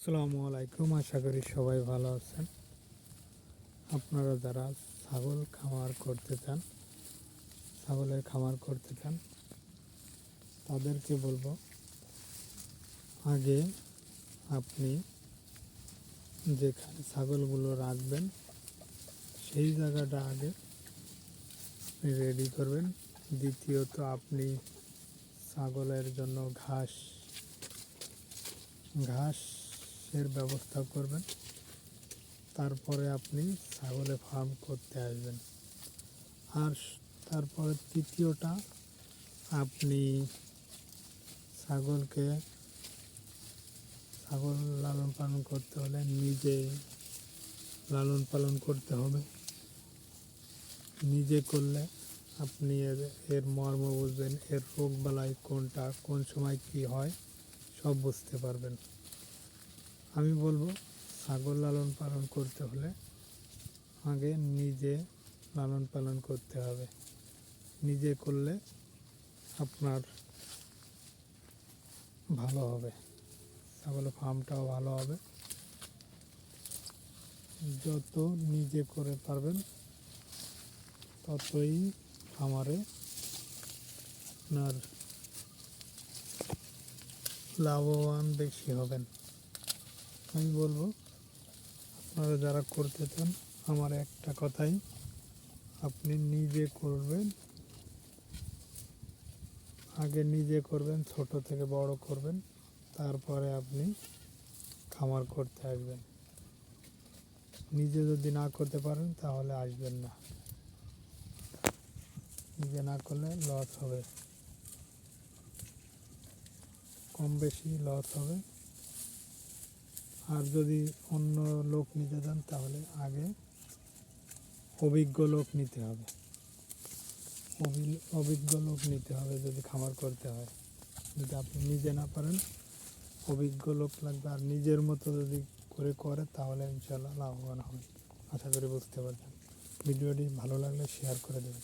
আসসালামু আলাইকুম, আশা করি সবাই ভালো আছেন। আপনারা যারা ছাগলের খামার করতে চান তাদেরকে বলবো, আগে আপনি যেখানে ছাগলগুলো রাখবেন সেই জায়গাটা আগে রেডি করবেন। দ্বিতীয়ত আপনি ছাগলের জন্য ঘাসের ব্যবস্থা করবেন। তারপরে আপনি ছাগলের ফার্ম করতে আসবেন। আর তারপরে তৃতীয়টা, আপনি ছাগল লালন পালন করতে হলে নিজে লালন পালন করতে হবে। নিজে করলে আপনি এর মর্ম বুঝবেন, এর রোগ বালাই কোনটা, কোন সময় কি হয় সব বুঝতে পারবেন। আমি বলবো, ছাগল লালন পালন করতে হলে আগে নিজে লালন পালন করতে হবে। নিজে করলে আপনার ভালো হবে, ছাগলের ফার্মটাও ভালো হবে। যত নিজে করে পারবেন ততই খামারে আপনার লাভবান বেশি হবেন। আমি বলবো, আপনারা যারা করতে চান, আমার একটা কথাই, আপনি নিজে করবেন। আগে নিজে করবেন, ছোট থেকে বড় করবেন, তারপরে আপনি খামার করতে আসবেন। নিজে যদি না করতে পারেন তাহলে আসবেন না। নিজে না করলে লস হবে, কম বেশি লস হবে। আর যদি অন্য লোক নিতে চান তাহলে আগে অভিজ্ঞ লোক নিতে হবে। অভিজ্ঞ লোক নিতে হবে যদি খামার করতে হয়। যদি আপনি নিজে না পারেন, অভিজ্ঞ লোক লাগবে। আর নিজের মতো যদি করে তাহলে ইনশাল্লাহ লাভবান হবে। আশা করি বুঝতে পারছেন। ভিডিওটি ভালো লাগলে শেয়ার করে দেবেন।